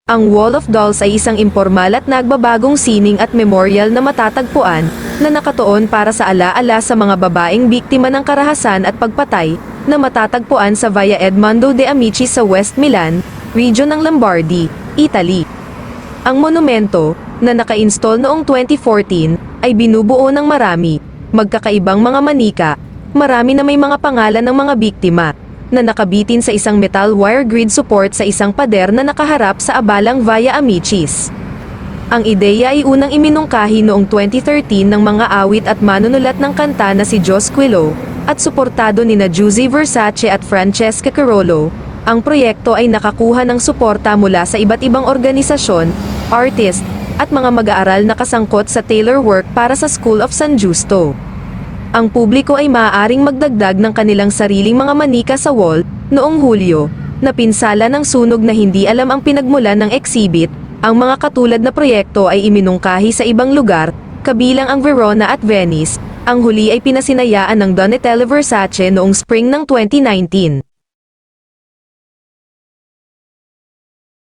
Ang Wall of Dolls ay isang impormal at nagbabagong sining at memorial na matatagpuan, na nakatuon para sa alaala sa mga babaeng biktima ng karahasan at pagpatay, na matatagpuan sa Via Edmondo de Amici sa West Milan, region ng Lombardy, Italy. Ang monumento, na naka-install noong 2014, ay binubuo ng marami, magkakaibang mga manika, marami na may mga pangalan ng mga biktima, na nakabitin sa isang metal wire grid support sa isang pader na nakaharap sa abalang Via Amicis. Ang ideya ay unang iminungkahi noong 2013 ng mga awit at manunulat ng kanta na si Jos Quilo, at suportado nina Giuseppe Versace at Francesca Carollo. Ang proyekto ay nakakuha ng suporta mula sa iba't ibang organisasyon, artist, at mga mag-aaral na kasangkot sa Taylor Work para sa School of San Justo. Ang publiko ay maaaring magdagdag ng kanilang sariling mga manika sa wall, noong Hulyo, na pinsala ng sunog na hindi alam ang pinagmulan ng exhibit. Ang mga katulad na proyekto ay iminungkahi sa ibang lugar, kabilang ang Verona at Venice. Ang huli ay pinasinayaan ng Donatella Versace noong spring ng 2019.